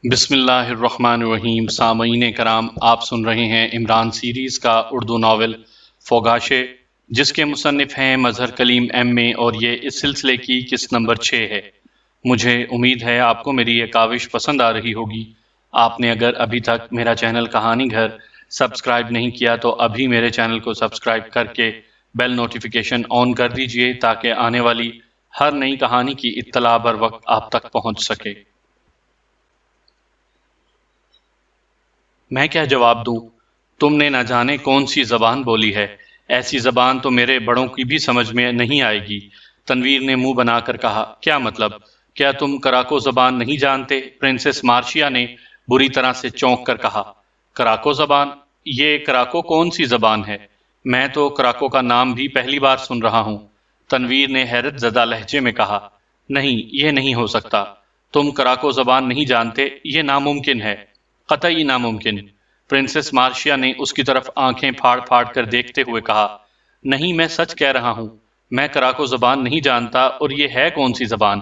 بسم اللہ الرحمن الرحیم۔ سامعین کرام، آپ سن رہے ہیں عمران سیریز کا اردو ناول فوگاشے، جس کے مصنف ہیں مظہر کلیم ایم اے، اور یہ اس سلسلے کی قسط نمبر 6 ہے۔ مجھے امید ہے آپ کو میری یہ کاوش پسند آ رہی ہوگی۔ آپ نے اگر ابھی تک میرا چینل کہانی گھر سبسکرائب نہیں کیا تو ابھی میرے چینل کو سبسکرائب کر کے بیل نوٹیفیکیشن آن کر دیجئے تاکہ آنے والی ہر نئی کہانی کی اطلاع بر وقت آپ تک پہنچ سکے۔ میں کیا جواب دوں؟ تم نے نہ جانے کون سی زبان بولی ہے، ایسی زبان تو میرے بڑوں کی بھی سمجھ میں نہیں آئے گی۔ تنویر نے منہ بنا کر کہا، کیا مطلب؟ کیا تم کراکو زبان نہیں جانتے؟ پرنسس مارشیا نے بری طرح سے چونک کر کہا۔ کراکو زبان؟ یہ کراکو کون سی زبان ہے؟ میں تو کراکو کا نام بھی پہلی بار سن رہا ہوں۔ تنویر نے حیرت زدہ لہجے میں کہا، نہیں، یہ نہیں ہو سکتا۔ تم کراکو زبان نہیں جانتے؟ یہ ناممکن ہے، قطعی ناممکن۔ پرنسس مارشیا نے اس کی طرف آنکھیں پھاڑ پھاڑ کر دیکھتے ہوئے کہا، نہیں، میں سچ کہہ رہا ہوں، میں کراکو زبان نہیں جانتا۔ اور یہ ہے کون سی زبان؟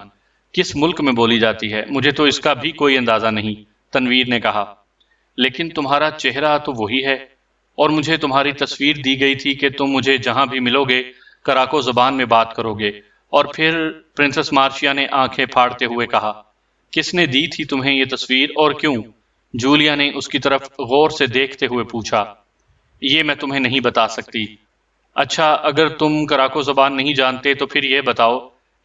کس ملک میں بولی جاتی ہے؟ مجھے تو اس کا بھی کوئی اندازہ نہیں، تنویر نے کہا۔ لیکن تمہارا چہرہ تو وہی ہے، اور مجھے تمہاری تصویر دی گئی تھی کہ تم مجھے جہاں بھی ملو گے کراکو زبان میں بات کرو گے۔ اور پھر پرنسس مارشیا نے آنکھیں پھاڑتے ہوئے کہا، کس نے دی تھی تمہیں یہ تصویر اور کیوں؟ جولیا نے اس کی طرف غور سے دیکھتے ہوئے پوچھا۔ یہ میں تمہیں نہیں بتا سکتی۔ اچھا، اگر تم کراکو زبان نہیں جانتے تو پھر یہ بتاؤ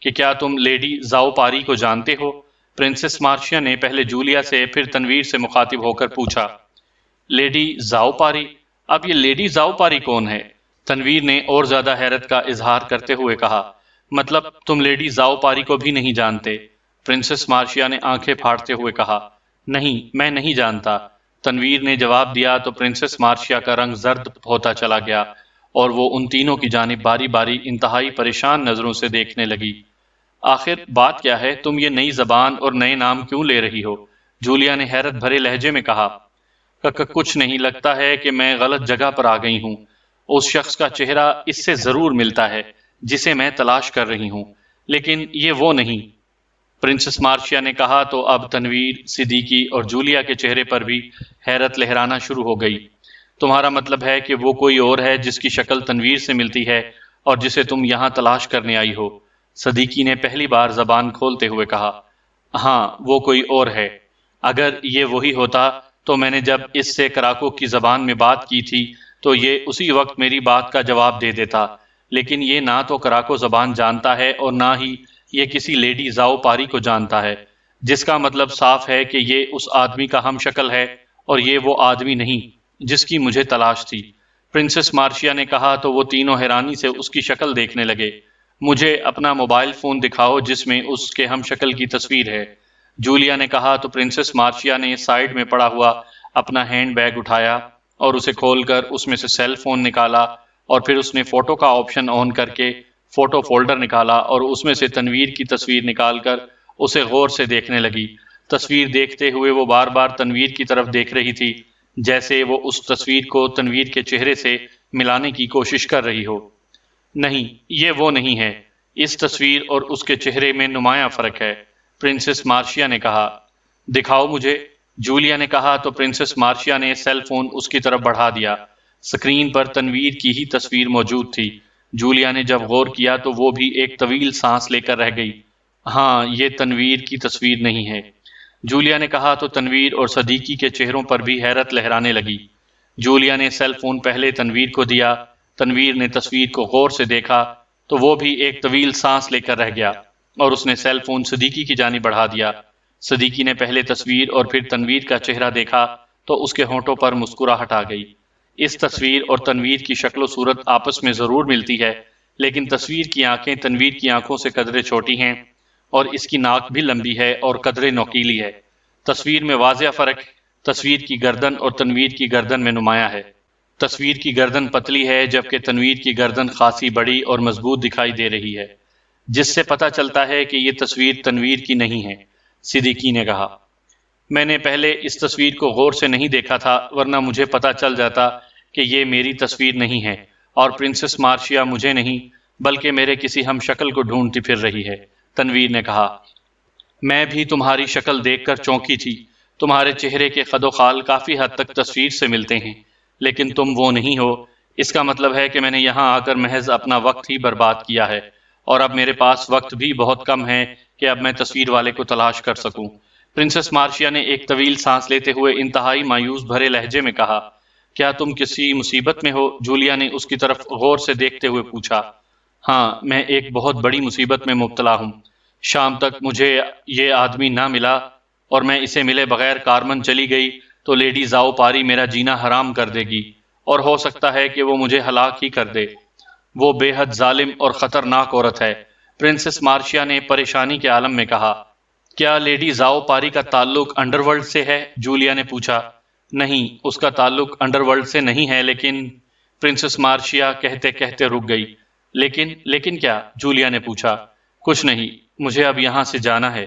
کہ کیا تم لیڈی زاؤ پاری کو جانتے ہو؟ پرنسس مارشیا نے پہلے جولیا سے پھر تنویر سے مخاطب ہو کر پوچھا۔ لیڈی زاؤ پاری؟ اب یہ لیڈی زاؤ پاری کون ہے؟ تنویر نے اور زیادہ حیرت کا اظہار کرتے ہوئے کہا، مطلب تم لیڈی زاؤ پاری کو بھی نہیں جانتے؟ پرنسس مارشیا نے آنکھیں پھاڑتے ہوئے کہا، نہیں، میں نہیں جانتا۔ تنویر نے جواب دیا تو پرنسس مارشیا کا رنگ زرد ہوتا چلا گیا اور وہ ان تینوں کی جانب باری باری انتہائی پریشان نظروں سے دیکھنے لگی۔ آخر بات کیا ہے؟ تم یہ نئی زبان اور نئے نام کیوں لے رہی ہو؟ جولیا نے حیرت بھرے لہجے میں کہا۔ کچھ نہیں، لگتا ہے کہ میں غلط جگہ پر آ گئی ہوں۔ اس شخص کا چہرہ اس سے ضرور ملتا ہے جسے میں تلاش کر رہی ہوں، لیکن یہ وہ نہیں۔ پرنسس مارشیا نے کہا تو اب تنویر، صدیقی اور جولیا کے چہرے پر بھی حیرت لہرانا شروع ہو گئی۔ تمہارا مطلب ہے کہ وہ کوئی اور ہے جس کی شکل تنویر سے ملتی ہے اور جسے تم یہاں تلاش کرنے آئی ہو؟ صدیقی نے پہلی بار زبان کھولتے ہوئے کہا، ہاں، وہ کوئی اور ہے۔ اگر یہ وہی ہوتا تو میں نے جب اس سے کراکو کی زبان میں بات کی تھی تو یہ اسی وقت میری بات کا جواب دے دیتا، لیکن یہ نہ تو کراکو زبان جانتا ہے اور نہ ہی یہ کسی لیڈی زاؤ پاری کو جانتا ہے، جس کا مطلب صاف ہے کہ یہ اس آدمی کا ہم شکل ہے اور یہ وہ آدمی نہیں جس کی مجھے تلاش تھی۔ پرنسس مارشیا نے کہا تو وہ تینوں حیرانی سے اس کی شکل دیکھنے لگے۔ مجھے اپنا موبائل فون دکھاؤ جس میں اس کے ہم شکل کی تصویر ہے، جولیا نے کہا تو پرنسس مارشیا نے سائیڈ میں پڑا ہوا اپنا ہینڈ بیگ اٹھایا اور اسے کھول کر اس میں سے سیل فون نکالا، اور پھر اس نے فوٹو کا آپشن آن کر کے فوٹو فولڈر نکالا اور اس میں سے تنویر کی تصویر نکال کر اسے غور سے دیکھنے لگی۔ تصویر دیکھتے ہوئے وہ بار بار تنویر کی طرف دیکھ رہی تھی، جیسے وہ اس تصویر کو تنویر کے چہرے سے ملانے کی کوشش کر رہی ہو۔ نہیں، یہ وہ نہیں ہے، اس تصویر اور اس کے چہرے میں نمایاں فرق ہے، پرنسس مارشیا نے کہا۔ دکھاؤ مجھے، جولیا نے کہا تو پرنسس مارشیا نے سیل فون اس کی طرف بڑھا دیا۔ سکرین پر تنویر کی ہی تصویر موجود تھی۔ جولیا نے جب غور کیا تو وہ بھی ایک طویل سانس لے کر رہ گئی۔ ہاں، یہ تنویر کی تصویر نہیں ہے، جولیا نے کہا تو تنویر اور صدیقی کے چہروں پر بھی حیرت لہرانے لگی۔ جولیا نے سیل فون پہلے تنویر کو دیا، تنویر نے تصویر کو غور سے دیکھا تو وہ بھی ایک طویل سانس لے کر رہ گیا اور اس نے سیل فون صدیقی کی جانب بڑھا دیا۔ صدیقی نے پہلے تصویر اور پھر تنویر کا چہرہ دیکھا تو اس کے ہونٹوں پر مسکراہٹ آ گئی۔ اس تصویر اور تنویر کی شکل و صورت آپس میں ضرور ملتی ہے، لیکن تصویر کی آنکھیں تنویر کی آنکھوں سے قدرے چھوٹی ہیں اور اس کی ناک بھی لمبی ہے اور قدرے نوکیلی ہے۔ تصویر میں واضح فرق تصویر کی گردن اور تنویر کی گردن میں نمایاں ہے۔ تصویر کی گردن پتلی ہے جبکہ تنویر کی گردن خاصی بڑی اور مضبوط دکھائی دے رہی ہے، جس سے پتہ چلتا ہے کہ یہ تصویر تنویر کی نہیں ہے، صدیقی نے کہا۔ میں نے پہلے اس تصویر کو غور سے نہیں دیکھا تھا، ورنہ مجھے پتہ چل جاتا کہ یہ میری تصویر نہیں ہے اور پرنسس مارشیا مجھے نہیں بلکہ میرے کسی ہم شکل کو ڈھونڈتی پھر رہی ہے، تنویر نے کہا۔ میں بھی تمہاری شکل دیکھ کر چونکی تھی، تمہارے چہرے کے خد و خال کافی حد تک تصویر سے ملتے ہیں، لیکن تم وہ نہیں ہو۔ اس کا مطلب ہے کہ میں نے یہاں آ کر محض اپنا وقت ہی برباد کیا ہے، اور اب میرے پاس وقت بھی بہت کم ہے کہ اب میں تصویر والے کو تلاش کر سکوں۔ پرنسس مارشیا نے ایک طویل سانس لیتے ہوئے انتہائی مایوس بھرے لہجے میں کہا، کیا تم کسی مصیبت میں ہو؟ جولیا نے اس کی طرف غور سے دیکھتے ہوئے پوچھا۔ ہاں، میں ایک بہت بڑی مصیبت میں مبتلا ہوں۔ شام تک مجھے یہ آدمی نہ ملا، اور میں اسے ملے بغیر کارمن چلی گئی تو لیڈی زاؤ پاری میرا جینا حرام کر دے گی، اور ہو سکتا ہے کہ وہ مجھے ہلاک ہی کر دے۔ وہ بے حد ظالم اور خطرناک عورت ہے، پرنسس مارشیا نے پریشانی کے عالم میں کہا۔ کیا لیڈی زاؤ پاری کا تعلق انڈر ورلڈ سے ہے؟ جولیا نے پوچھا۔ نہیں، اس کا تعلق انڈر ورلڈ سے نہیں ہے، لیکن پرنسس مارشیا کہتے کہتے رک گئی۔ لیکن کیا؟ جولیا نے پوچھا۔ کچھ نہیں، مجھے اب یہاں سے جانا ہے۔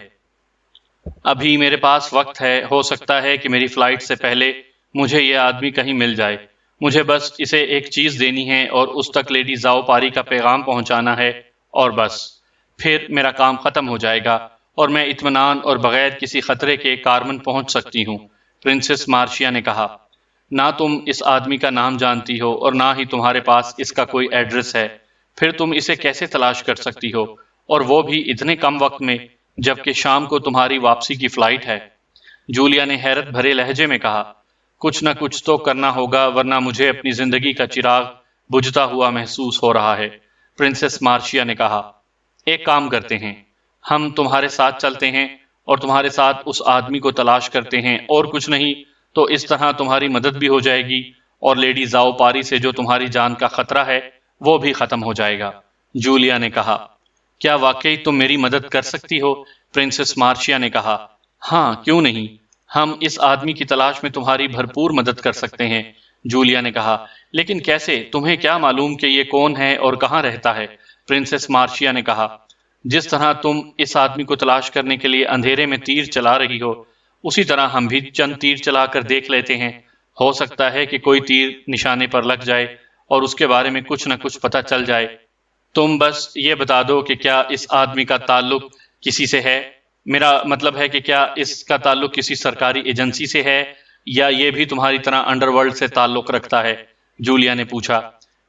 ابھی میرے پاس وقت ہے، ہو سکتا ہے کہ میری فلائٹ سے پہلے مجھے یہ آدمی کہیں مل جائے۔ مجھے بس اسے ایک چیز دینی ہے اور اس تک لیڈی زاؤ پاری کا پیغام پہنچانا ہے، اور بس پھر میرا کام ختم ہو جائے گا اور میں اطمینان اور بغیر کسی خطرے کے کارمن پہنچ سکتی ہوں۔ پرنسس مارشیا نے کہا۔ نہ تم اس آدمی کا نام جانتی ہو اور نہ ہی تمہارے پاس اس کا کوئی ایڈریس ہے، پھر تم اسے کیسے تلاش کر سکتی ہو، اور وہ بھی اتنے کم وقت میں، جبکہ شام کو تمہاری واپسی کی فلائٹ ہے؟ جولیا نے حیرت بھرے لہجے میں کہا۔ کچھ نہ کچھ تو کرنا ہوگا، ورنہ مجھے اپنی زندگی کا چراغ بجھتا ہوا محسوس ہو رہا ہے، پرنسس مارشیا نے کہا۔ ایک کام کرتے ہیں، ہم تمہارے ساتھ چلتے ہیں اور تمہارے ساتھ اس آدمی کو تلاش کرتے ہیں، اور کچھ نہیں تو اس طرح تمہاری مدد بھی ہو جائے گی، اور لیڈی زاؤ پاری سے جو تمہاری جان کا خطرہ ہے وہ بھی ختم ہو جائے گا۔ جولیا نے کہا۔ کیا واقعی تم میری مدد کر سکتی ہو؟ پرنسس مارشیا نے کہا۔ ہاں، کیوں نہیں، ہم اس آدمی کی تلاش میں تمہاری بھرپور مدد کر سکتے ہیں، جولیا نے کہا۔ لیکن کیسے؟ تمہیں کیا معلوم کہ یہ کون ہے اور کہاں رہتا ہے؟ پرنسس مارشیا نے کہا۔ جس طرح تم اس آدمی کو تلاش کرنے کے لیے اندھیرے میں تیر چلا رہی ہو، اسی طرح ہم بھی چند تیر چلا کر دیکھ لیتے ہیں۔ ہو سکتا ہے کہ کوئی تیر نشانے پر لگ جائے اور اس کے بارے میں کچھ نہ کچھ پتہ چل جائے۔ تم بس یہ بتا دو کہ کیا اس آدمی کا تعلق کسی سے ہے؟ میرا مطلب ہے کہ کیا اس کا تعلق کسی سرکاری ایجنسی سے ہے، یا یہ بھی تمہاری طرح انڈر ورلڈ سے تعلق رکھتا ہے؟ جولیا نے پوچھا۔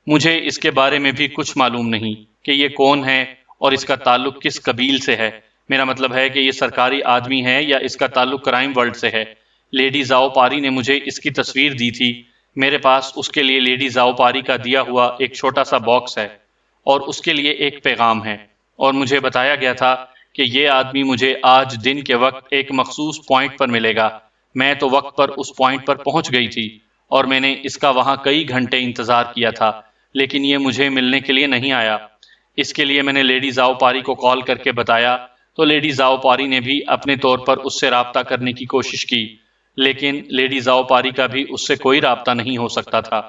مجھے اس کے بارے میں بھی کچھ معلوم نہیں کہ یہ کون ہے اور اس کا تعلق کس قبیل سے ہے۔ میرا مطلب ہے کہ یہ سرکاری آدمی ہے یا اس کا تعلق کرائم ورلڈ سے ہے۔ لیڈی زاؤ پاری نے مجھے اس کی تصویر دی تھی، میرے پاس اس کے لیے لیڈی زاؤ پاری کا دیا ہوا ایک چھوٹا سا باکس ہے، اور اس کے لیے ایک پیغام ہے، اور مجھے بتایا گیا تھا کہ یہ آدمی مجھے آج دن کے وقت ایک مخصوص پوائنٹ پر ملے گا۔ میں تو وقت پر اس پوائنٹ پر پہنچ گئی تھی، اور میں نے اس کا وہاں کئی گھنٹے انتظار کیا تھا، لیکن یہ مجھے ملنے کے لیے نہیں آیا۔ اس کے لیے میں نے لیڈی زاؤ پاری کو کال کر کے بتایا، تو لیڈی زاؤ پاری نے بھی اپنے طور پر اس سے رابطہ کرنے کی کوشش کی، لیکن لیڈی زاؤ پاری کا بھی اس سے کوئی رابطہ نہیں ہو سکتا تھا،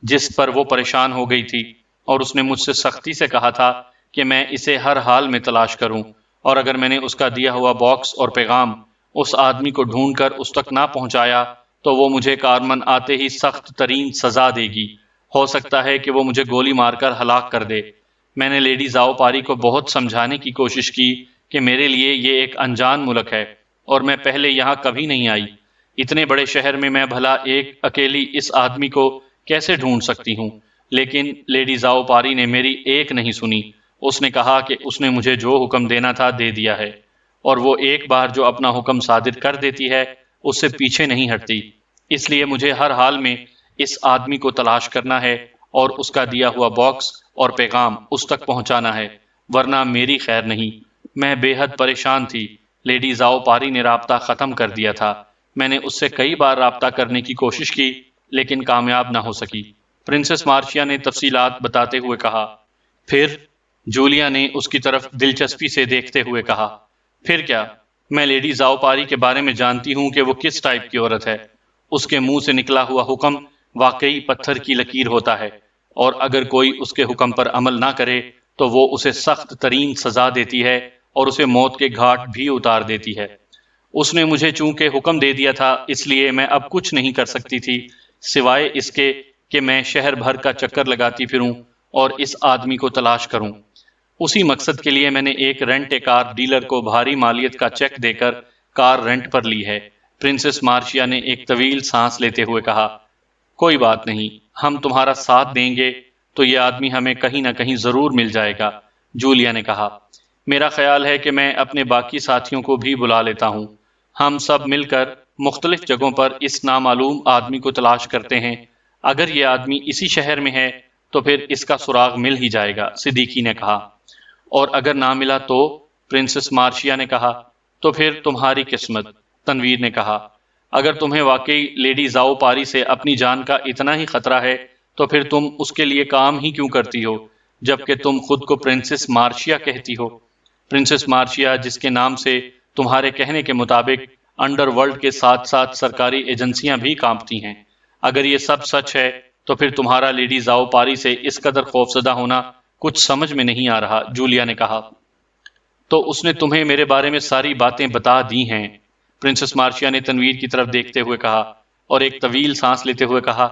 جس پر وہ پریشان ہو گئی تھی، اور اس نے مجھ سے سختی سے کہا تھا کہ میں اسے ہر حال میں تلاش کروں، اور اگر میں نے اس کا دیا ہوا باکس اور پیغام اس آدمی کو ڈھونڈ کر اس تک نہ پہنچایا تو وہ مجھے کارمن آتے ہی سخت ترین سزا دے گی۔ ہو سکتا ہے کہ وہ مجھے گولی مار کر ہلاک کر دے۔ میں نے لیڈی زاؤ پاری کو بہت سمجھانے کی کوشش کی کہ میرے لیے یہ ایک انجان ملک ہے اور میں پہلے یہاں کبھی نہیں آئی۔ اتنے بڑے شہر میں بھلا ایک اکیلی اس آدمی کو کیسے ڈھونڈ سکتی ہوں؟ لیکن لیڈی زاؤ پاری نے میری ایک نہیں سنی۔ اس نے کہا کہ اس نے مجھے جو حکم دینا تھا دے دیا ہے، اور وہ ایک بار جو اپنا حکم صادر کر دیتی ہے اس سے پیچھے نہیں ہٹتی۔ اس لیے مجھے ہر حال میں اس آدمی کو تلاش کرنا ہے اور اس کا دیا ہوا باکس اور پیغام اس تک پہنچانا ہے، ورنہ میری خیر نہیں۔ میں بے حد پریشان تھی۔ لیڈی زاؤ پاری نے رابطہ ختم کر دیا تھا۔ میں نے اس سے کئی بار رابطہ کرنے کی کوشش کی، لیکن کامیاب نہ ہو سکی، پرنسس مارشیا نے تفصیلات بتاتے ہوئے کہا۔ پھر؟ جولیا نے اس کی طرف دلچسپی سے دیکھتے ہوئے کہا۔ پھر کیا؟ میں لیڈی زاؤ پاری کے بارے میں جانتی ہوں کہ وہ کس ٹائپ کی عورت ہے۔ اس کے منہ سے نکلا ہوا حکم واقعی پتھر کی لکیر ہوتا ہے، اور اگر کوئی اس کے حکم پر عمل نہ کرے تو وہ اسے سخت ترین سزا دیتی ہے اور اسے موت کے گھاٹ بھی اتار دیتی ہے۔ اس نے مجھے چونکہ حکم دے دیا تھا، اس لیے میں اب کچھ نہیں کر سکتی تھی سوائے اس کے کہ میں شہر بھر کا چکر لگاتی پھروں اور اس آدمی کو تلاش کروں۔ اسی مقصد کے لیے میں نے ایک رینٹ کار ڈیلر کو بھاری مالیت کا چیک دے کر کار رینٹ پر لی ہے۔ پرنسس مارشیا نے ایک طویل سانس لیتے ہوئے کہا، کوئی بات نہیں، ہم تمہارا ساتھ دیں گے تو یہ آدمی ہمیں کہیں نہ کہیں ضرور مل جائے گا، جولیا نے کہا۔ میرا خیال ہے کہ میں اپنے باقی ساتھیوں کو بھی بلا لیتا ہوں، ہم سب مل کر مختلف جگہوں پر اس نامعلوم آدمی کو تلاش کرتے ہیں، اگر یہ آدمی اسی شہر میں ہے تو پھر اس کا سراغ مل ہی جائے گا، صدیقی نے کہا۔ اور اگر نہ ملا تو؟ پرنسس مارشیا نے کہا۔ تو پھر تمہاری قسمت، تنویر نے کہا۔ اگر تمہیں واقعی لیڈی زاؤ پاری سے اپنی جان کا اتنا ہی خطرہ ہے تو پھر تم اس کے لیے کام ہی کیوں کرتی ہو، جبکہ تم خود کو پرنسس مارشیا کہتی ہو؟ پرنسس مارشیا، جس کے نام سے تمہارے کہنے کے مطابق انڈر ورلڈ کے ساتھ ساتھ سرکاری ایجنسیاں بھی کانپتی ہیں، اگر یہ سب سچ ہے تو پھر تمہارا لیڈی زاؤ پاری سے اس قدر خوفزدہ ہونا کچھ سمجھ میں نہیں آ رہا، جولیا نے کہا۔ تو اس نے تمہیں میرے بارے میں ساری باتیں بتا دی ہیں، پرنسس مارشیا نے تنویر کی طرف دیکھتے ہوئے کہا، اور ایک طویل سانس لیتے ہوئے کہا،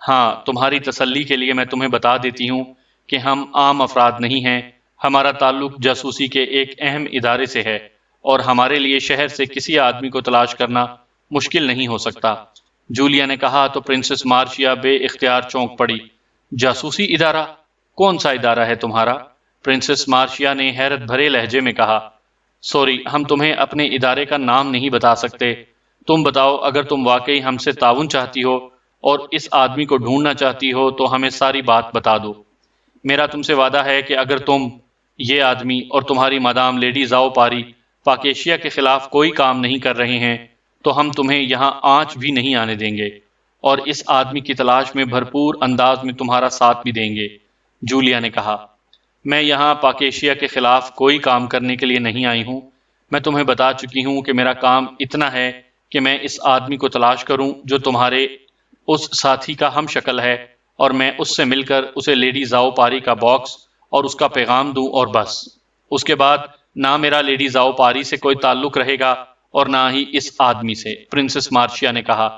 ہاں، تمہاری تسلی کے لیے میں تمہیں بتا دیتی ہوں کہ ہم عام افراد نہیں ہیں، ہمارا تعلق جاسوسی کے ایک اہم ادارے سے ہے، اور ہمارے لیے شہر سے کسی آدمی کو تلاش کرنا مشکل نہیں ہو سکتا۔ جولیا نے کہا تو پرنسس مارشیا بے اختیار چونک پڑی۔ جاسوسی ادارہ؟ کون سا ادارہ ہے تمہارا؟ پرنسس مارشیا نے حیرت بھرے لہجے میں کہا، سوری، ہم تمہیں اپنے ادارے کا نام نہیں بتا سکتے، تم بتاؤ، اگر تم واقعی ہم سے تعاون چاہتی ہو اور اس آدمی کو ڈھونڈنا چاہتی ہو تو ہمیں ساری بات بتا دو۔ میرا تم سے وعدہ ہے کہ اگر تم، یہ آدمی اور تمہاری مدام لیڈی زاؤ پاری پاکیشیا کے خلاف کوئی کام نہیں کر رہے ہیں تو ہم تمہیں یہاں آنچ بھی نہیں آنے دیں گے، اور اس آدمی کی تلاش میں بھرپور انداز میں تمہارا ساتھ بھی دیں گے، جولیا نے کہا۔ میں یہاں پاکیشیا کے خلاف کوئی کام کرنے کے لیے نہیں آئی ہوں، میں تمہیں بتا چکی ہوں کہ میرا کام اتنا ہے کہ میں اس آدمی کو تلاش کروں جو تمہارے اس ساتھی کا ہم شکل ہے، اور میں اس سے مل کر اسے لیڈی زاؤ پاری کا باکس اور اس کا پیغام دوں، اور بس۔ اس کے بعد نہ میرا لیڈی زاؤ پاری سے کوئی تعلق رہے گا اور نہ ہی اس آدمی سے، پرنسس مارشیا نے کہا۔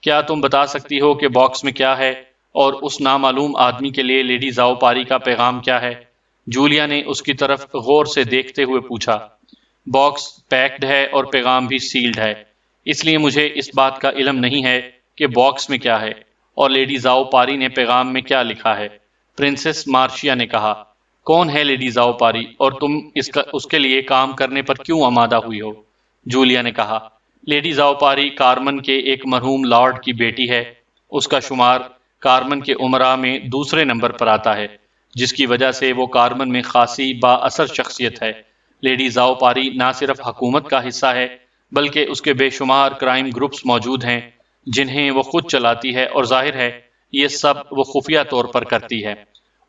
کیا تم بتا سکتی ہو کہ باکس میں کیا ہے اور اس نامعلوم آدمی کے لیے لیڈی زاؤ پاری کا پیغام کیا ہے؟ جولیا نے اس کی طرف غور سے دیکھتے ہوئے پوچھا۔ باکس پیکڈ ہے اور پیغام بھی سیلڈ ہے، اس لیے مجھے اس بات کا علم نہیں ہے کہ باکس میں کیا ہے اور لیڈی زاؤ پاری نے پیغام میں کیا لکھا ہے، پرنسس مارشیا نے کہا۔ کون ہے لیڈی زاؤ پاری اور تم اس کے لیے کام کرنے پر کیوں آمادہ ہوئی ہو؟ جولیا نے کہا۔ لیڈی زاؤ پاری کارمن کے ایک مرحوم لارڈ کی بیٹی ہے، اس کا شمار کارمن کے امراء میں دوسرے نمبر پر آتا ہے، جس کی وجہ سے وہ کارمن میں خاصی با اثر شخصیت ہے۔ لیڈی زاؤ پاری نہ صرف حکومت کا حصہ ہے بلکہ اس کے بے شمار کرائم گروپس موجود ہیں جنہیں وہ خود چلاتی ہے، اور ظاہر ہے یہ سب وہ خفیہ طور پر کرتی ہے۔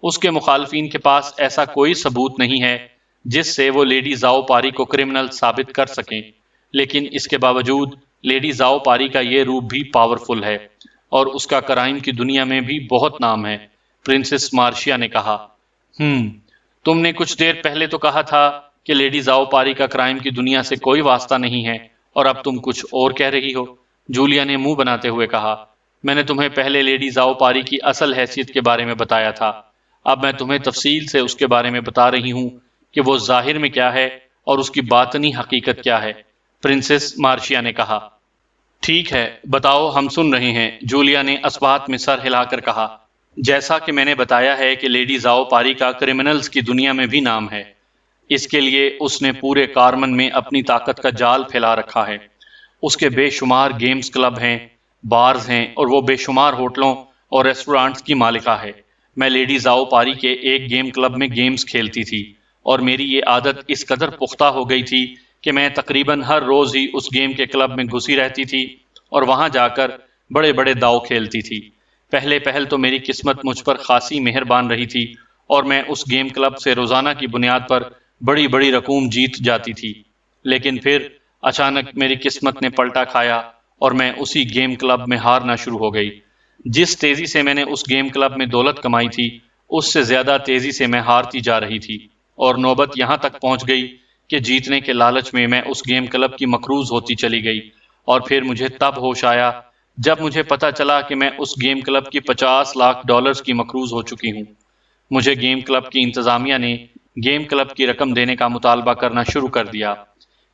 اس کے مخالفین کے پاس ایسا کوئی ثبوت نہیں ہے جس سے وہ لیڈی زاؤ پاری کو کرمنل ثابت کر سکیں، لیکن اس کے باوجود لیڈی زاؤ پاری کا یہ روپ بھی پاورفل ہے اور اس کا کرائم کی دنیا میں بھی بہت نام ہے، پرنسس مارشیا نے کہا۔ تم نے کچھ دیر پہلے تو کہا تھا کہ لیڈی زاؤ پاری کا کرائم کی دنیا سے کوئی واسطہ نہیں ہے، اور اب تم کچھ اور کہہ رہی ہو، جولیا نے منہ بناتے ہوئے کہا۔ میں نے تمہیں پہلے لیڈی زاؤ پاری کی اصل حیثیت کے بارے میں بتایا تھا، اب میں تمہیں تفصیل سے اس کے بارے میں بتا رہی ہوں کہ وہ ظاہر میں کیا ہے اور اس کی باطنی حقیقت کیا ہے، پرنسس مارشیا نے کہا۔ ٹھیک ہے، بتاؤ، ہم سن رہے ہیں، جولیا نے اصبات میں سر ہلا کر کہا۔ جیسا کہ میں نے بتایا ہے کہ لیڈی زاؤ پاری کا کرمنلز کی دنیا میں بھی نام ہے، اس کے لیے اس نے پورے کارمن میں اپنی طاقت کا جال پھیلا رکھا ہے۔ اس کے بے شمار گیمز کلب ہیں، بارز ہیں، اور وہ بے شمار ہوٹلوں اور ریسٹورانٹس کی مالکہ ہے۔ میں لیڈی زاؤ پاری کے ایک گیم کلب میں گیمز کھیلتی تھی، اور میری یہ عادت اس قدر پختہ ہو گئی تھی کہ میں تقریباً ہر روز ہی اس گیم کے کلب میں گھسی رہتی تھی اور وہاں جا کر بڑے بڑے داؤ کھیلتی تھی۔ پہل تو میری قسمت مجھ پر خاصی مہربان رہی تھی اور میں اس گیم کلب سے روزانہ کی بنیاد پر بڑی بڑی رقوم جیت جاتی تھی، لیکن پھر اچانک میری قسمت نے پلٹا کھایا اور میں اسی گیم کلب میں ہارنا شروع ہو گئی۔ جس تیزی سے میں نے اس گیم کلب میں دولت کمائی تھی، اس سے زیادہ تیزی سے میں ہارتی جا رہی تھی، اور نوبت یہاں تک پہنچ گئی کہ جیتنے کے لالچ میں اس گیم کلب کی مقروض ہوتی چلی گئی، اور پھر مجھے تب ہوش آیا جب مجھے پتا چلا کہ میں اس گیم کلب کی $50 لاکھ کی مقروض ہو چکی ہوں۔ مجھے گیم کلب کی انتظامیہ نے گیم کلب کی رقم دینے کا مطالبہ کرنا شروع کر دیا۔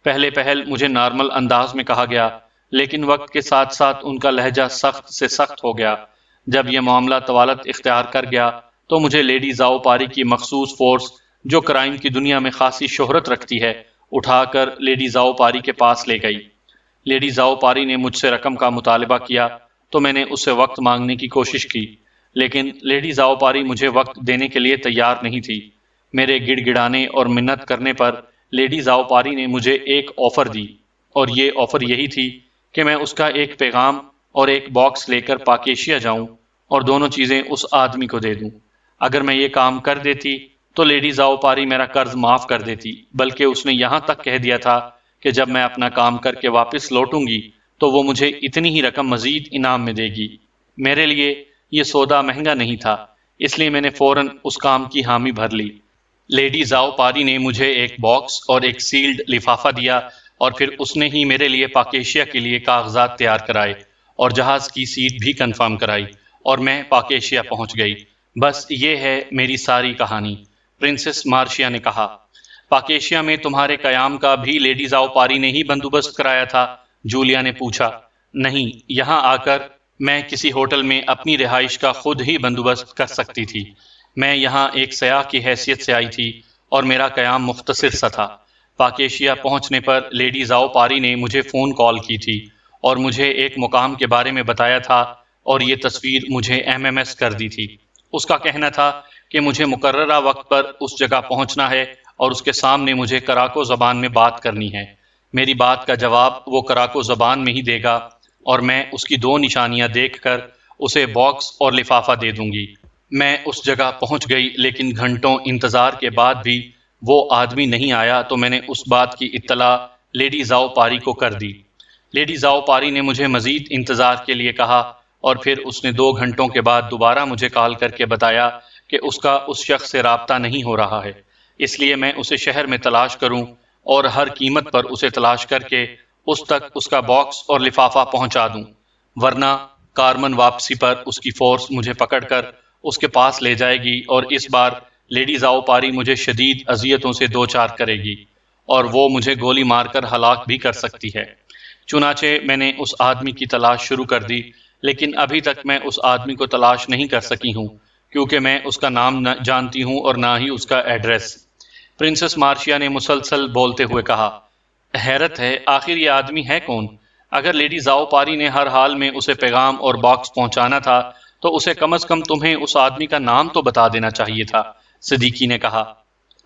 پہل مجھے نارمل انداز میں کہا گیا، لیکن وقت کے ساتھ ساتھ ان کا لہجہ سخت سے سخت ہو گیا۔ جب یہ معاملہ طوالت اختیار کر گیا تو مجھے لیڈی زاؤ پاری کی مخصوص فورس، جو کرائم کی دنیا میں خاصی شہرت رکھتی ہے، اٹھا کر لیڈی زاؤ پاری کے پاس لے گئی۔ لیڈی زاؤ پاری نے مجھ سے رقم کا مطالبہ کیا تو میں نے اس سے وقت مانگنے کی کوشش کی، لیکن لیڈی زاؤ پاری مجھے وقت دینے کے لیے تیار نہیں تھی۔ میرے گڑ گڑانے اور منت کرنے پر لیڈی زاؤ پاری نے مجھے ایک آفر دی، اور یہ آفر یہی تھی کہ میں اس کا ایک پیغام اور ایک باکس لے کر پاکیشیا جاؤں اور دونوں چیزیں اس آدمی کو دے دوں۔ اگر میں یہ کام کر دیتی تو لیڈی زاؤ پاری میرا قرض معاف کر دیتی، بلکہ اس نے یہاں تک کہہ دیا تھا کہ جب میں اپنا کام کر کے واپس لوٹوں گی تو وہ مجھے اتنی ہی رقم مزید انعام میں دے گی۔ میرے لیے یہ سودا مہنگا نہیں تھا، اس لیے میں نے فوراً اس کام کی حامی بھر لی۔ لیڈی زاؤ پاری نے مجھے ایک باکس اور ایک سیلڈ لفافہ دیا، اور پھر اس نے ہی میرے لیے پاکیشیا کے لیے کاغذات تیار کرائے اور جہاز کی سیٹ بھی کنفرم کرائی، اور میں پاکیشیا پہنچ گئی۔ بس یہ ہے میری ساری کہانی، پرنسس مارشیا نے کہا۔ پاکیشیا میں تمہارے قیام کا بھی لیڈی زاؤ پاری نے ہی بندوبست کرایا تھا؟ جولیا نے پوچھا۔ نہیں، یہاں آ کر میں کسی ہوٹل میں اپنی رہائش کا خود ہی بندوبست کر سکتی تھی۔ میں یہاں ایک سیاح کی حیثیت سے آئی تھی اور میرا قیام مختصر سا تھا۔ پاکیشیا پہنچنے پر لیڈی زاؤ پاری نے مجھے فون کال کی تھی اور مجھے ایک مقام کے بارے میں بتایا تھا، اور یہ تصویر مجھے MMS کر دی تھی۔ اس کا کہنا تھا کہ مجھے مقررہ وقت پر اس جگہ پہنچنا ہے اور اس کے سامنے مجھے کراکو زبان میں بات کرنی ہے۔ میری بات کا جواب وہ کراکو زبان میں ہی دے گا، اور میں اس کی دو نشانیاں دیکھ کر اسے باکس اور لفافہ دے دوں گی۔ میں اس جگہ پہنچ گئی، لیکن گھنٹوں انتظار کے بعد بھی وہ آدمی نہیں آیا تو میں نے اس بات کی اطلاع لیڈی زاؤ پاری کو کر دی۔ لیڈی زاؤ پاری نے مجھے مزید انتظار کے لیے کہا، اور پھر اس نے 2 گھنٹوں کے بعد دوبارہ مجھے کال کر کے بتایا کہ اس کا اس شخص سے رابطہ نہیں ہو رہا ہے، اس لیے میں اسے شہر میں تلاش کروں اور ہر قیمت پر اسے تلاش کر کے اس تک اس کا باکس اور لفافہ پہنچا دوں، ورنہ کارمن واپسی پر اس کی فورس مجھے پکڑ کر اس کے پاس لے جائے گی، اور اس بار لیڈی زاؤ پاری مجھے شدید اذیتوں سے دوچار کرے گی، اور وہ مجھے گولی مار کر ہلاک بھی کر سکتی ہے۔ چنانچہ میں نے اس آدمی کی تلاش شروع کر دی، لیکن ابھی تک میں اس آدمی کو تلاش نہیں کر سکی ہوں، کیونکہ میں اس کا نام نہ جانتی ہوں اور نہ ہی اس کا ایڈریس۔ پرنسس مارشیا نے مسلسل بولتے ہوئے کہا۔ حیرت ہے، آخر یہ آدمی ہے کون؟ اگر لیڈی زاؤ پاری نے ہر حال میں اسے پیغام اور باکس پہنچانا تھا تو اسے کم از کم تمہیں اس آدمی کا نام تو بتا دینا چاہیے تھا، صدیقی نے کہا۔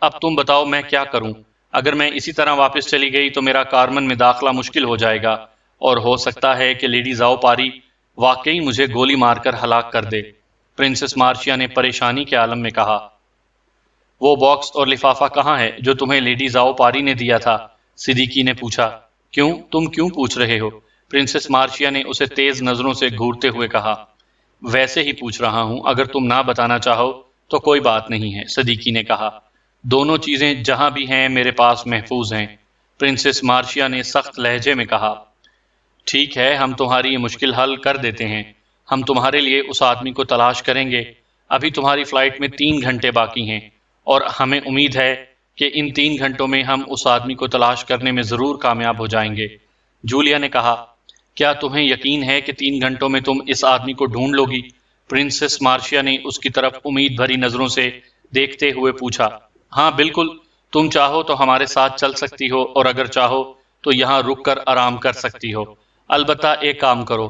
اب تم بتاؤ میں کیا کروں؟ اگر میں اسی طرح واپس چلی گئی تو میرا کارمن میں داخلہ مشکل ہو جائے گا، اور ہو سکتا ہے کہ لیڈی زاؤ پاری واقعی مجھے گولی مار کر ہلاک کر دے، پرنسس مارشیا نے پریشانی کے عالم میں کہا۔ وہ باکس اور لفافہ کہاں ہے جو تمہیں لیڈی زاؤ پاری نے دیا تھا؟ صدیقی نے پوچھا۔ تم کیوں پوچھ رہے ہو؟ پرنسس مارشیا نے اسے تیز نظروں سے گھورتے ہوئے کہا۔ ویسے ہی پوچھ رہا ہوں، اگر تم نہ بتانا چاہو تو کوئی بات نہیں ہے، صدیقی نے کہا۔ دونوں چیزیں جہاں بھی ہیں میرے پاس محفوظ ہیں، پرنسس مارشیا نے سخت لہجے میں کہا۔ ٹھیک ہے، ہم تمہاری یہ مشکل حل کر دیتے ہیں، ہم تمہارے لیے اس آدمی کو تلاش کریں گے۔ ابھی تمہاری فلائٹ میں 3 گھنٹے باقی ہیں، اور ہمیں امید ہے کہ ان 3 گھنٹوں میں ہم اس آدمی کو تلاش کرنے میں ضرور کامیاب ہو جائیں گے، جولیا نے کہا۔ کیا تمہیں یقین ہے کہ 3 گھنٹوں میں تم اس آدمی کو ڈھونڈ لو گی؟ پرنسس مارشیا نے اس کی طرف امید بھری نظروں سے دیکھتے ہوئے پوچھا۔ ہاں بالکل، تم چاہو تو ہمارے ساتھ چل سکتی ہو، اور اگر چاہو تو یہاں رک کر آرام کر سکتی ہو۔ البتہ ایک کام کرو،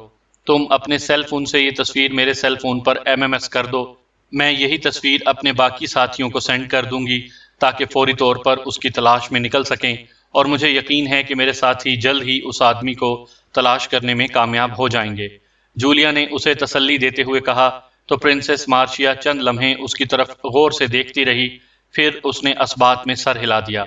تم اپنے سیل فون سے یہ تصویر میرے سیل فون پر MMS کر دو، میں یہی تصویر اپنے باقی ساتھیوں کو سینڈ کر دوں گی تاکہ فوری طور پر اس کی تلاش میں نکل سکیں، اور مجھے یقین ہے کہ میرے ساتھی جلد ہی اس آدمی کو تلاش کرنے میں کامیاب ہو جائیں گے، جولیا نے اسے تسلی دیتے ہوئے کہا۔ تو پرنسس مارشیا چند لمحے اس کی طرف غور سے دیکھتی رہی، پھر اس نے اسبات میں سر ہلا دیا۔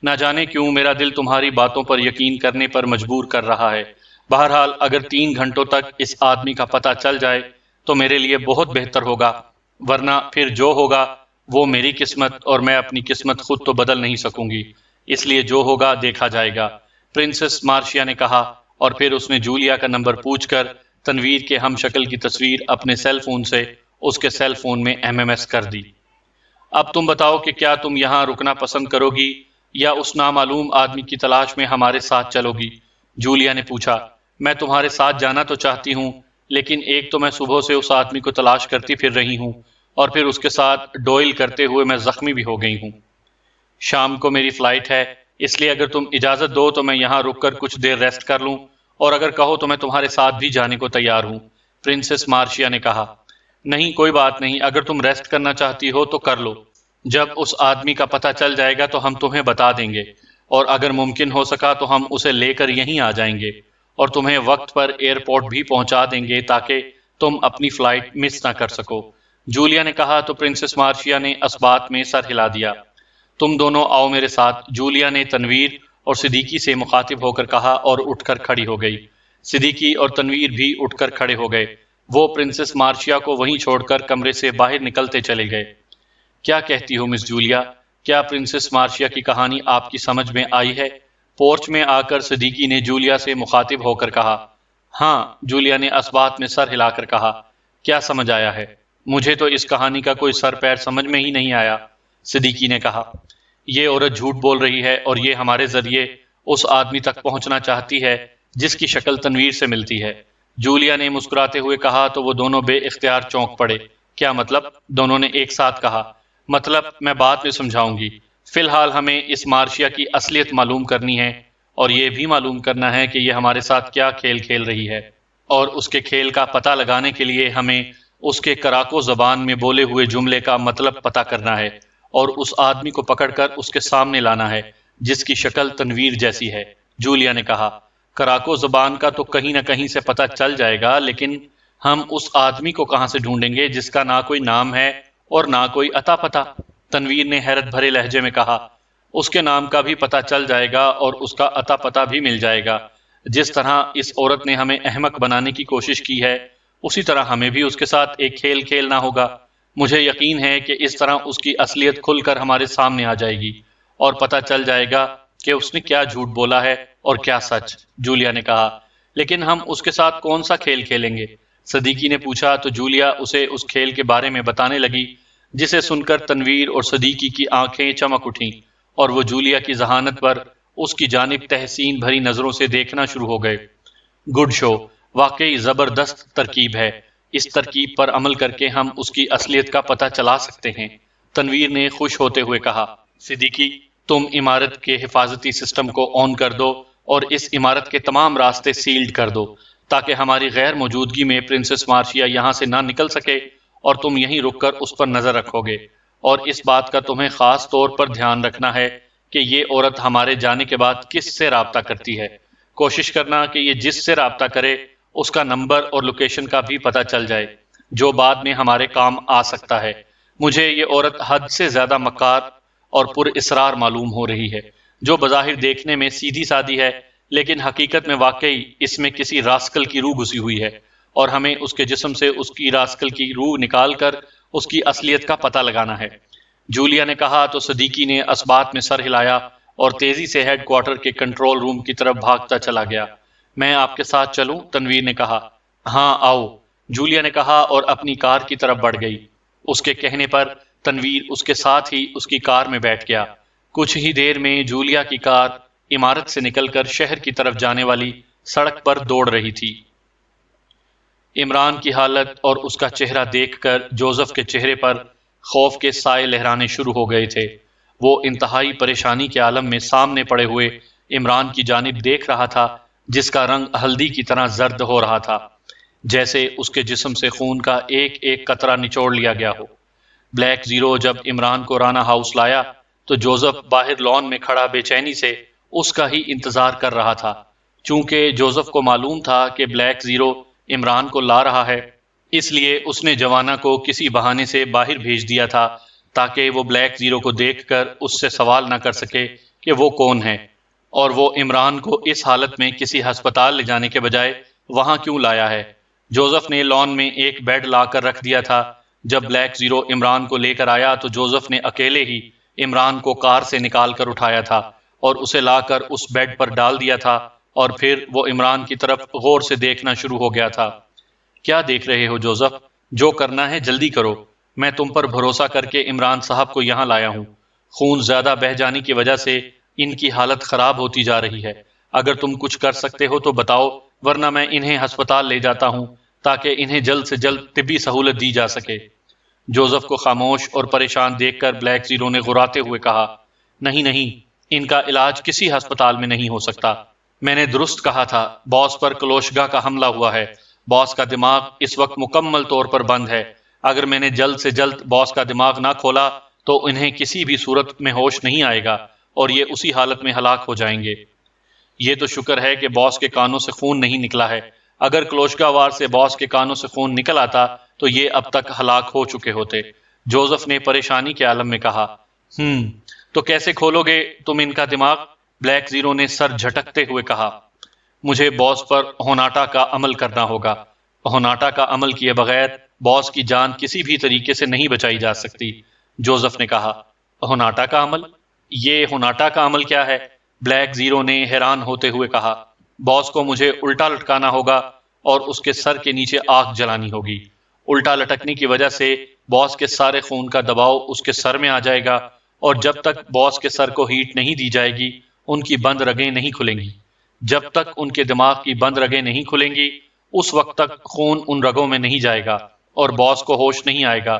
نہ جانے کیوں میرا دل تمہاری باتوں پر یقین کرنے پر مجبور کر رہا ہے، بہرحال اگر 3 گھنٹوں تک اس آدمی کا پتہ چل جائے تو میرے لیے بہت بہتر ہوگا، ورنہ پھر جو ہوگا وہ میری قسمت، اور میں اپنی قسمت خود تو بدل نہیں سکوں گی، اس لیے جو ہوگا دیکھا جائے گا، پرنسس مارشیا نے کہا، اور پھر اس نے جولیا کا نمبر پوچھ کر تنویر کے ہم شکل کی تصویر اپنے سیل فون سے اس کے سیل فون میں MMS کر دی۔ اب تم بتاؤ کہ کیا تم یہاں رکنا پسند کرو گی یا اس نامعلوم آدمی کی تلاش میں ہمارے ساتھ چلو گی؟ جولیا نے پوچھا۔ میں تمہارے ساتھ جانا تو چاہتی ہوں، لیکن ایک تو میں صبح سے اس آدمی کو تلاش کرتی پھر رہی ہوں، اور پھر اس کے ساتھ ڈوئل کرتے ہوئے میں زخمی بھی ہو گئی ہوں۔ شام کو میری فلائٹ ہے، اس لیے اگر تم اجازت دو تو میں یہاں رک کر کچھ دیر ریسٹ کر لوں، اور اگر کہو تو میں تمہارے ساتھ بھی جانے کو تیار ہوں، پرنسس مارشیا نے کہا۔ نہیں، کوئی بات نہیں، اگر تم ریسٹ کرنا چاہتی ہو تو کر لو۔ جب اس آدمی کا پتہ چل جائے گا تو ہم تمہیں بتا دیں گے، اور اگر ممکن ہو سکا تو ہم اسے لے کر یہیں آ جائیں گے، اور تمہیں وقت پر ایئرپورٹ بھی پہنچا دیں گے تاکہ تم اپنی فلائٹ مس نہ کر سکو۔ جولیا نے کہا تو پرنسس مارشیا نے اس بات میں سر ہلا دیا۔ تم دونوں آؤ میرے ساتھ، جولیا نے تنویر اور صدیقی سے مخاطب ہو کر کہا، اور اٹھ کر کھڑی ہو گئی۔ صدیقی اور تنویر بھی اٹھ کر کھڑے ہو گئے۔ وہ پرنسس مارشیا کو وہیں چھوڑ کر کمرے سے باہر نکلتے چلے گئے۔ کیا کہتی ہو مس جولیا؟ کیا پرنسس مارشیا کی کہانی آپ کی سمجھ میں آئی ہے؟ پورچ میں آ کر صدیقی نے جولیا سے مخاطب ہو کر کہا۔ ہاں، جولیا نے اس بات میں سر ہلا کر کہا۔ کیا سمجھ آیا ہے؟ مجھے تو اس کہانی کا کوئی سر پیر سمجھ میں ہی نہیں آیا، صدیقی نے کہا۔ یہ عورت جھوٹ بول رہی ہے، اور یہ ہمارے ذریعے اس آدمی تک پہنچنا چاہتی ہے جس کی شکل تنویر سے ملتی ہے، جولیا نے مسکراتے ہوئے کہا تو وہ دونوں بے اختیار چونک پڑے۔ کیا مطلب؟ دونوں نے ایک ساتھ کہا۔ مطلب میں بعد میں سمجھاؤں گی، فی الحال ہمیں اس مارشیا کی اصلیت معلوم کرنی ہے، اور یہ بھی معلوم کرنا ہے کہ یہ ہمارے ساتھ کیا کھیل کھیل رہی ہے، اور اس کے کھیل کا پتہ لگانے کے لیے ہمیں اس کے کراکو زبان میں بولے ہوئے جملے کا مطلب پتہ کرنا ہے، اور اس آدمی کو پکڑ کر اس کے سامنے لانا ہے جس کی شکل تنویر جیسی ہے، جولیا نے کہا۔ کراکو زبان کا تو کہیں نہ کہیں سے پتہ چل جائے گا، لیکن ہم اس آدمی کو کہاں سے ڈھونڈیں گے جس کا نہ کوئی نام ہے اور نہ کوئی اتا پتہ؟ تنویر نے حیرت بھرے لہجے میں کہا۔ اس کے نام کا بھی پتہ چل جائے گا اور اس کا اتا پتہ بھی مل جائے گا۔ جس طرح اس عورت نے ہمیں احمق بنانے کی کوشش کی ہے، اسی طرح ہمیں بھی اس کے ساتھ ایک کھیل کھیلنا ہوگا۔ مجھے یقین ہے کہ اس طرح اس کی اصلیت کھل کر ہمارے سامنے آ جائے گی، اور پتہ چل جائے گا کہ اس نے کیا جھوٹ بولا ہے اور کیا سچ، جولیا نے کہا۔ لیکن ہم اس کے ساتھ کون سا کھیل کھیلیں گے؟ صدیقی نے پوچھا تو جولیا اسے اس کھیل کے بارے میں بتانے لگی، جسے سن کر تنویر اور صدیقی کی آنکھیں چمک اٹھیں، اور وہ جولیا کی ذہانت پر اس کی جانب تحسین بھری نظروں سے دیکھنا شروع ہو گئے۔ گڈ شو، واقعی زبردست ترکیب ہے، اس ترکیب پر عمل کر کے ہم اس کی اصلیت کا پتہ چلا سکتے ہیں، تنویر نے خوش ہوتے ہوئے کہا۔ صدیقی، تم عمارت کے حفاظتی سسٹم کو آن کر دو اور اس عمارت کے تمام راستے سیلڈ کر دو، تاکہ ہماری غیر موجودگی میں پرنسس مارشیا یہاں سے نہ نکل سکے، اور تم یہیں رک کر اس پر نظر رکھو گے، اور اس بات کا تمہیں خاص طور پر دھیان رکھنا ہے کہ یہ عورت ہمارے جانے کے بعد کس سے رابطہ کرتی ہے۔ کوشش کرنا کہ یہ جس سے رابطہ کرے اس کا نمبر اور لوکیشن کا بھی پتہ چل جائے، جو بعد میں ہمارے کام آ سکتا ہے۔ مجھے یہ عورت حد سے زیادہ مکار اور پر اسرار معلوم ہو رہی ہے، جو بظاہر دیکھنے میں سیدھی سادی ہے، لیکن حقیقت میں واقعی اس میں کسی راسکل کی روح گھسی ہوئی ہے، اور ہمیں اس کے جسم سے اس کی راسکل کی روح نکال کر اس کی اصلیت کا پتہ لگانا ہے، جولیا نے کہا تو صدیقی نے اس بات میں سر ہلایا اور تیزی سے ہیڈ کوارٹر کے کنٹرول روم کی طرف بھاگتا چلا گیا۔ میں آپ کے ساتھ چلوں؟ تنویر نے کہا۔ ہاں آؤ، جولیا نے کہا اور اپنی کار کی طرف بڑھ گئی۔ اس کے کہنے پر تنویر اس کے ساتھ ہی اس کی کار میں بیٹھ گیا۔ کچھ ہی دیر میں جولیا کی کار عمارت سے نکل کر شہر کی طرف جانے والی سڑک پر دوڑ رہی تھی۔ عمران کی حالت اور اس کا چہرہ دیکھ کر جوزف کے چہرے پر خوف کے سائے لہرانے شروع ہو گئے تھے۔ وہ انتہائی پریشانی کے عالم میں سامنے پڑے ہوئے عمران کی جانب دیکھ رہا تھا، جس کا رنگ ہلدی کی طرح زرد ہو رہا تھا، جیسے اس کے جسم سے خون کا ایک ایک قطرہ نچوڑ لیا گیا ہو۔ بلیک زیرو جب عمران کو رانا ہاؤس لایا تو جوزف باہر لان میں کھڑا بے چینی سے اس کا ہی انتظار کر رہا تھا۔ چونکہ جوزف کو معلوم تھا کہ بلیک زیرو عمران کو لا رہا ہے، اس لیے اس نے جوانا کو کسی بہانے سے باہر بھیج دیا تھا تاکہ وہ بلیک زیرو کو دیکھ کر اس سے سوال نہ کر سکے کہ وہ کون ہے، اور وہ عمران کو اس حالت میں کسی ہسپتال لے جانے کے بجائے وہاں کیوں لایا ہے۔ جوزف نے لان میں ایک بیڈ لا کر رکھ دیا تھا۔ جب بلیک زیرو عمران کو لے کر آیا تو جوزف نے اکیلے ہی عمران کو کار سے نکال کر اٹھایا تھا اور اسے لا کر اس بیڈ پر ڈال دیا تھا، اور پھر وہ عمران کی طرف غور سے دیکھنا شروع ہو گیا تھا۔ کیا دیکھ رہے ہو جوزف؟ جو کرنا ہے جلدی کرو، میں تم پر بھروسہ کر کے عمران صاحب کو یہاں لایا ہوں۔ خون زیادہ بہہ جانے کی وجہ سے ان کی حالت خراب ہوتی جا رہی ہے، اگر تم کچھ کر سکتے ہو تو بتاؤ ورنہ میں انہیں ہسپتال لے جاتا ہوں تاکہ انہیں جلد سے جلد طبی سہولت دی جا سکے۔ جوزف کو خاموش اور پریشان دیکھ کر بلیک زیرو نے غراتے ہوئے کہا، نہیں نہیں، ان کا علاج کسی ہسپتال میں نہیں ہو سکتا۔ میں نے درست کہا تھا، باس پر کلوشگا کا حملہ ہوا ہے۔ باس کا دماغ اس وقت مکمل طور پر بند ہے۔ اگر میں نے جلد سے جلد باس کا دماغ نہ کھولا تو انہیں کسی بھی صورت میں ہوش نہیں آئے گا اور یہ اسی حالت میں ہلاک ہو جائیں گے۔ یہ تو شکر ہے کہ باس کے کانوں سے خون نہیں نکلا ہے۔ اگر کلوشگا وار سے باس کے کانوں سے خون نکل آتا تو یہ اب تک ہلاک ہو چکے ہوتے۔ جوزف نے پریشانی کے عالم میں کہا، تو کیسے کھولو گے تم ان کا دماغ؟ بلیک زیرو نے سر جھٹکتے ہوئے کہا، مجھے باس پر ہوناٹا کا عمل کرنا ہوگا۔ ہوناٹا کا عمل کیے بغیر باس کی جان کسی بھی طریقے سے نہیں بچائی جا سکتی۔ جوزف نے کہا، ہوناٹا کا عمل؟ یہ ہوناٹا کا عمل کیا ہے؟ بلیک زیرو نے حیران ہوتے ہوئے کہا، باس کو مجھے الٹا لٹکانا ہوگا اور اس کے سر کے نیچے آگ جلانی ہوگی۔ الٹا لٹکنے کی وجہ سے باس کے سارے خون کا دباؤ اس کے سر میں آ جائے گا اور جب تک باس کے سر کو ہیٹ نہیں دی جائے گی ان کی بند رگیں نہیں کھلیں گی۔ جب تک ان کے دماغ کی بند رگیں نہیں کھلیں گی اس وقت تک خون ان رگوں میں نہیں جائے گا اور باس کو ہوش نہیں آئے گا،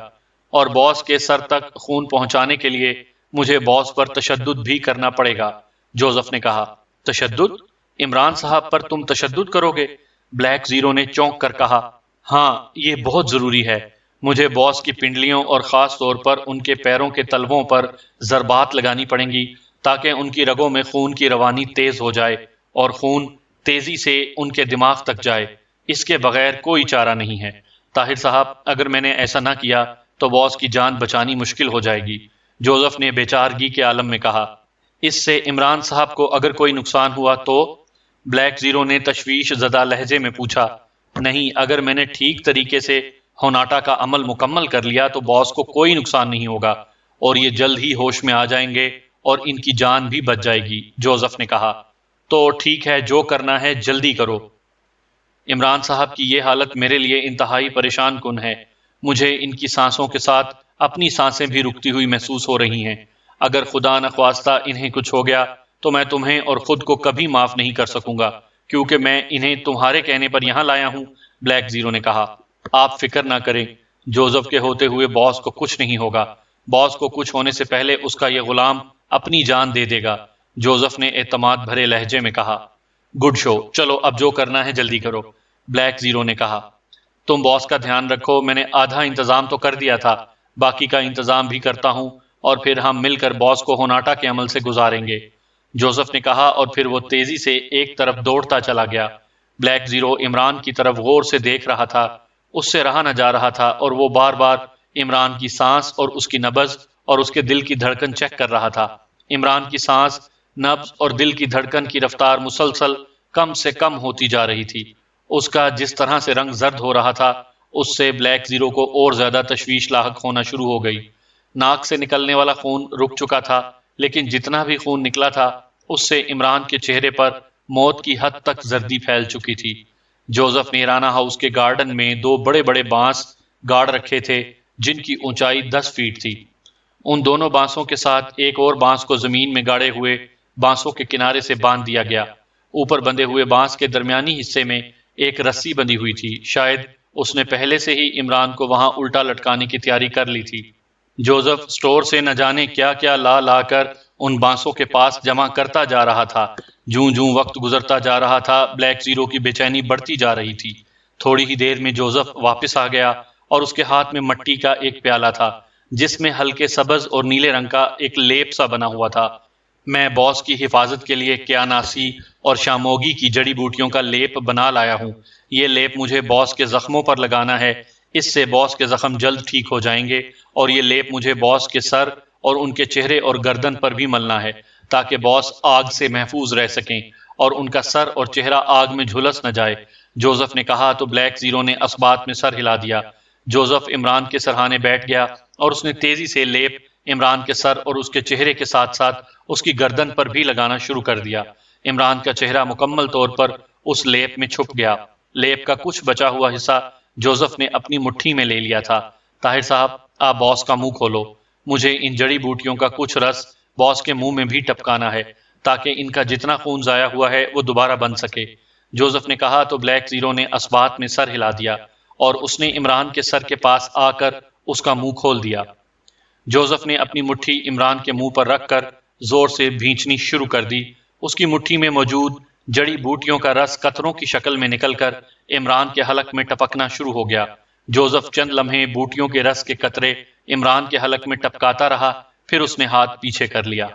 اور باس کے سر تک خون پہنچانے کے لیے مجھے باس پر تشدد بھی کرنا پڑے گا۔ جوزف نے کہا، تشدد؟ عمران صاحب پر تم تشدد کرو گے؟ بلیک زیرو نے چونک کر کہا، ہاں یہ بہت ضروری ہے۔ مجھے باس کی پنڈلیوں اور خاص طور پر ان کے پیروں کے تلووں پر ضربات لگانی پڑیں گی تاکہ ان کی رگوں میں خون کی روانی تیز ہو جائے اور خون تیزی سے ان کے دماغ تک جائے۔ اس کے بغیر کوئی چارہ نہیں ہے۔ طاہر صاحب، اگر میں نے ایسا نہ کیا تو باس کی جان بچانی مشکل ہو جائے گی۔ جوزف نے بے چارگی کے عالم میں کہا، اس سے عمران صاحب کو اگر کوئی نقصان ہوا تو؟ بلیک زیرو نے تشویش زدہ لہجے میں پوچھا، نہیں، اگر میں نے ٹھیک طریقے سے ہوناٹا کا عمل مکمل کر لیا تو باس کو کوئی نقصان نہیں ہوگا اور یہ جلد ہی ہوش میں آ جائیں گے اور ان کی جان بھی بچ جائے گی۔ جوزف نے کہا، تو ٹھیک ہے، جو کرنا ہے جلدی کرو۔ عمران صاحب کی یہ حالت میرے لیے انتہائی پریشان کن ہے۔ مجھے ان کی سانسوں کے ساتھ اپنی سانسیں بھی رکتی ہوئی محسوس ہو رہی ہیں۔ اگر خدا نخواستہ انہیں کچھ ہو گیا تو میں تمہیں اور خود کو کبھی معاف نہیں کر سکوں گا، کیونکہ میں انہیں تمہارے کہنے پر یہاں لایا ہوں۔ بلیک زیرو نے کہا، آپ فکر نہ کریں، جوزف کے ہوتے ہوئے باس کو کچھ نہیں ہوگا۔ باس کو کچھ ہونے سے پہلے اس کا یہ غلام اپنی جان دے دے گا۔ جوزف نے اعتماد بھرے لہجے میں کہا، گڈ شو، چلو اب جو کرنا ہے جلدی کرو۔ بلیک زیرو نے کہا، تم باس کا دھیان رکھو، میں نے آدھا انتظام تو کر دیا تھا، باقی کا انتظام بھی کرتا ہوں اور پھر ہم مل کر باس کو ہوناٹا کے عمل سے گزاریں گے۔ جوزف نے کہا اور پھر وہ تیزی سے ایک طرف دوڑتا چلا گیا۔ بلیک زیرو عمران کی طرف غور سے دیکھ رہا تھا، اس سے رہا نہ جا رہا تھا اور وہ بار بار عمران کی سانس اور اس کی نبض اور اس کے دل کی دھڑکن چیک کر رہا تھا۔ عمران کی سانس، نبض اور دل کی دھڑکن کی رفتار مسلسل کم سے کم ہوتی جا رہی تھی۔ اس کا جس طرح سے رنگ زرد ہو رہا تھا اس سے بلیک زیرو کو اور زیادہ تشویش لاحق ہونا شروع ہو گئی۔ ناک سے نکلنے والا خون رک چکا تھا، لیکن جتنا بھی خون نکلا تھا اس سے عمران کے چہرے پر موت کی حد تک زردی پھیل چکی تھی۔ جوزف نے رانا ہاؤس کے گارڈن میں دو بڑے بڑے بانس گاڑ رکھے تھے جن کی اونچائی 10 فیٹ تھی۔ ان دونوں بانسوں کے ساتھ ایک اور بانس کو زمین میں گاڑے ہوئے بانسوں کے کنارے سے باندھ دیا گیا۔ اوپر بندھے ہوئے بانس کے درمیانی حصے میں ایک رسی بندھی ہوئی تھی، شاید اس نے پہلے سے ہی عمران کو وہاں الٹا لٹکانے کی تیاری کر لی تھی۔ جوزف سٹور سے نہ جانے کیا کیا لا کر ان بانسوں کے پاس جمع کرتا جا رہا تھا۔ جوں جوں وقت گزرتا جا رہا تھا بلیک زیرو کی بے چینی بڑھتی جا رہی تھی۔ تھوڑی ہی دیر میں جوزف واپس آ گیا اور اس کے ہاتھ میں مٹی کا ایک پیالہ تھا جس میں ہلکے سبز اور نیلے رنگ کا ایک لیپ سا بنا ہوا تھا۔ میں باس کی حفاظت کے لیے کیاناسی اور شاموگی کی جڑی بوٹیوں کا لیپ بنا لایا ہوں۔ یہ لیپ مجھے باس کے زخموں پر لگانا ہے، اس سے باس کے زخم جلد ٹھیک ہو جائیں گے، اور یہ لیپ مجھے باس کے سر اور ان کے چہرے اور گردن پر بھی ملنا ہے تاکہ باس آگ سے محفوظ رہ سکیں اور ان کا سر اور چہرہ آگ میں جھلس نہ جائے۔ جوزف نے کہا تو بلیک زیرو نے اسبات میں سر ہلا دیا۔ جوزف عمران کے سرہانے بیٹھ گیا اور اس نے تیزی سے لیپ عمران کے سر اور اس کے چہرے کے ساتھ ساتھ اس کی گردن پر بھی لگانا شروع کر دیا۔ عمران کا چہرہ مکمل طور پر اس لیپ میں چھپ گیا۔ لیپ کا کچھ بچا ہوا حصہ جوزف نے اپنی مٹھی میں لے لیا تھا۔ طاہر صاحب، آپ باس کا منہ کھولو، مجھے ان جڑی بوٹیوں کا کچھ رس باس کے منہ میں بھی ٹپکانا ہے تاکہ ان کا جتنا خون ضائع ہوا ہے وہ دوبارہ بن سکے۔ جوزف نے کہا تو بلیک زیرو نے اثبات میں سر ہلا دیا اور اس نے عمران کے سر کے پاس آ کر اس کا منہ کھول دیا۔ جوزف نے اپنی مٹھی عمران کے منہ پر رکھ کر زور سے بھینچنی شروع کر دی۔ اس کی مٹھی میں موجود جڑی بوٹیوں کا رس قطروں کی شکل میں نکل کر عمران کے حلق میں ٹپکنا شروع ہو گیا۔ جوزف چند لمحے بوٹیوں کے رس کے قطرے عمران کے حلق میں ٹپکاتا رہا، پھر اس نے ہاتھ پیچھے کر لیا۔